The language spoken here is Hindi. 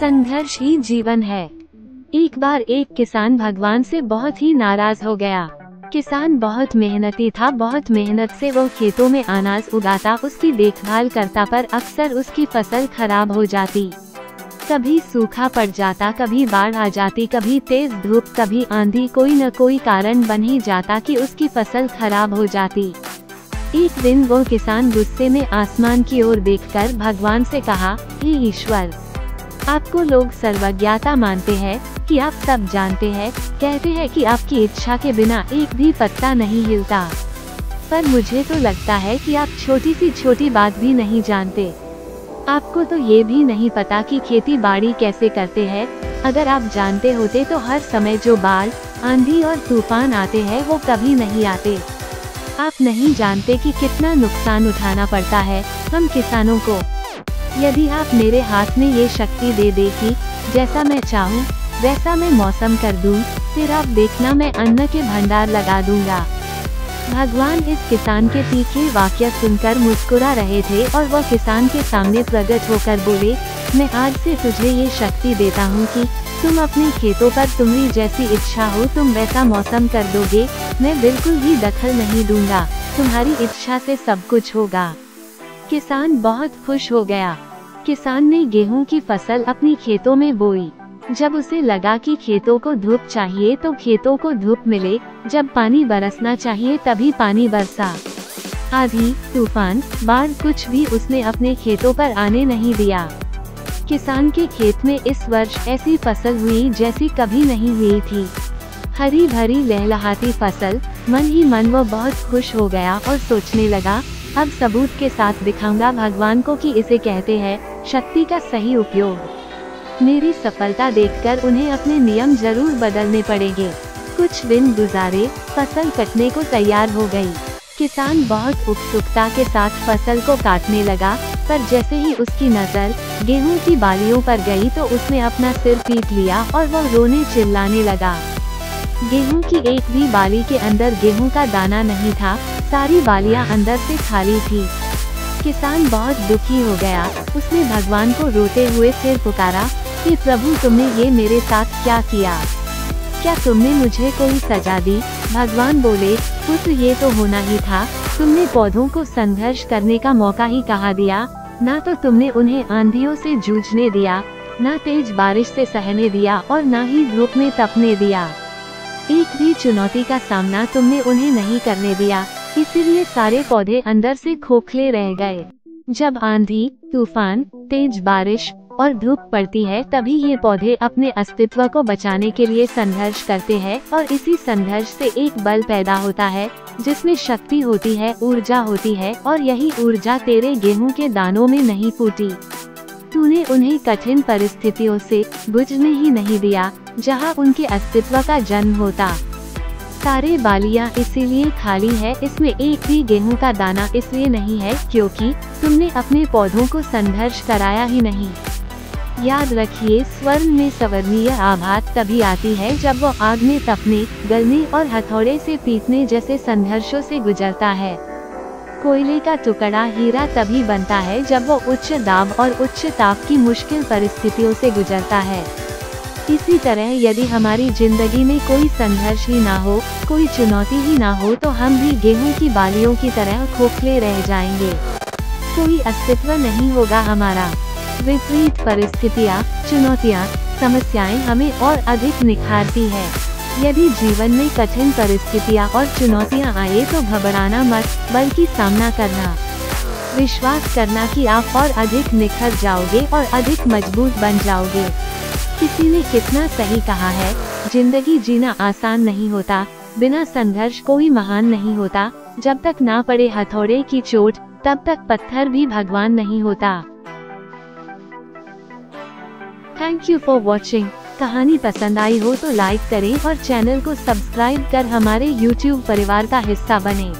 संघर्ष ही जीवन है। एक बार एक किसान भगवान से बहुत ही नाराज हो गया। किसान बहुत मेहनती था, बहुत मेहनत से वो खेतों में अनाज उगाता, उसकी देखभाल करता, पर अक्सर उसकी फसल खराब हो जाती। कभी सूखा पड़ जाता, कभी बाढ़ आ जाती, कभी तेज धूप, कभी आंधी, कोई न कोई कारण बन ही जाता कि उसकी फसल खराब हो जाती। एक दिन वो किसान गुस्से में आसमान की ओर देखकर भगवान से कहा, हे ईश्वर, आपको लोग सर्वज्ञता मानते हैं कि आप सब जानते हैं, कहते हैं कि आपकी इच्छा के बिना एक भी पत्ता नहीं हिलता, पर मुझे तो लगता है कि आप छोटी सी छोटी बात भी नहीं जानते। आपको तो ये भी नहीं पता कि खेती बाड़ी कैसे करते हैं। अगर आप जानते होते तो हर समय जो बाढ़, आंधी और तूफान आते हैं वो कभी नहीं आते। आप नहीं जानते कि कितना नुकसान उठाना पड़ता है हम किसानों को। यदि आप मेरे हाथ में ये शक्ति दे दे कि जैसा मैं चाहूँ वैसा मैं मौसम कर दूँ, फिर आप देखना मैं अन्न के भंडार लगा दूंगा। भगवान इस किसान के तीखे वाक्य सुनकर मुस्कुरा रहे थे और वह किसान के सामने प्रकट होकर बोले, मैं आज से तुझे ये शक्ति देता हूँ कि तुम अपने खेतों पर तुम्हारी जैसी इच्छा हो तुम वैसा मौसम कर दोगे। मैं बिल्कुल भी दखल नहीं दूंगा, तुम्हारी इच्छा से सब कुछ होगा। किसान बहुत खुश हो गया। किसान ने गेहूं की फसल अपनी खेतों में बोई। जब उसे लगा कि खेतों को धूप चाहिए तो खेतों को धूप मिले, जब पानी बरसना चाहिए तभी पानी बरसा। आंधी, तूफान, बाढ़ कुछ भी उसने अपने खेतों पर आने नहीं दिया। किसान के खेत में इस वर्ष ऐसी फसल हुई जैसी कभी नहीं हुई थी। हरी भरी लहलहाती फसल। मन ही मन वो बहुत खुश हो गया और सोचने लगा, अब सबूत के साथ दिखाऊंगा भगवान को कि इसे कहते हैं शक्ति का सही उपयोग। मेरी सफलता देखकर उन्हें अपने नियम जरूर बदलने पड़ेंगे। कुछ दिन गुजारे, फसल कटने को तैयार हो गई। किसान बहुत उत्सुकता के साथ फसल को काटने लगा, पर जैसे ही उसकी नज़र गेहूं की बालियों पर गई तो उसने अपना सिर पीट लिया और वह रोने चिल्लाने लगा। गेहूं की एक भी बाली के अंदर गेहूं का दाना नहीं था, सारी बालियां अंदर से खाली थी। किसान बहुत दुखी हो गया। उसने भगवान को रोते हुए फिर पुकारा कि प्रभु, तुमने ये मेरे साथ क्या किया? क्या तुमने मुझे कोई सजा दी? भगवान बोले, पुत्र, ये तो होना ही था। तुमने पौधों को संघर्ष करने का मौका ही कहाँ दिया? ना तो तुमने उन्हें आंधियों से जूझने दिया, ना तेज बारिश से सहने दिया और ना ही धूप में तपने दिया। एक भी चुनौती का सामना तुमने उन्हें नहीं करने दिया, इसीलिए सारे पौधे अंदर से खोखले रह गए। जब आंधी, तूफान, तेज बारिश और धूप पड़ती है तभी ये पौधे अपने अस्तित्व को बचाने के लिए संघर्ष करते हैं और इसी संघर्ष से एक बल पैदा होता है जिसमें शक्ति होती है, ऊर्जा होती है, और यही ऊर्जा तेरे गेहूं के दानों में नहीं फूटी। तूने उन्हें कठिन परिस्थितियों से गुजरने ही नहीं दिया जहां उनके अस्तित्व का जन्म होता। सारे बालियां इसीलिए खाली है, इसमें एक भी गेहूं का दाना इसलिए नहीं है क्योंकि तुमने अपने पौधों को संघर्ष कराया ही नहीं। याद रखिए, स्वर्ण में सवर्णीय आभात तभी आती है जब वो आग में तपने, गलने और हथौड़े से पीटने जैसे संघर्षों से गुजरता है। कोयले का टुकड़ा हीरा तभी बनता है जब वो उच्च दाब और उच्च ताप की मुश्किल परिस्थितियों से गुजरता है। इसी तरह यदि हमारी जिंदगी में कोई संघर्ष ही ना हो, कोई चुनौती ही ना हो, तो हम भी गेहूं की बालियों की तरह खोखले रह जाएंगे। कोई अस्तित्व नहीं होगा हमारा। विपरीत परिस्थितियाँ, चुनौतियाँ, समस्याएं हमें और अधिक निखारती है। यदि जीवन में कठिन परिस्थितियाँ और चुनौतियाँ आए तो घबराना मत, बल्कि सामना करना। विश्वास करना कि आप और अधिक निखर जाओगे और अधिक मजबूत बन जाओगे। किसी ने कितना सही कहा है, जिंदगी जीना आसान नहीं होता, बिना संघर्ष कोई महान नहीं होता। जब तक ना पड़े हथौड़े की चोट तब तक पत्थर भी भगवान नहीं होता। Thank you for watching. कहानी पसंद आई हो तो लाइक करें और चैनल को सब्सक्राइब कर हमारे YouTube परिवार का हिस्सा बनें।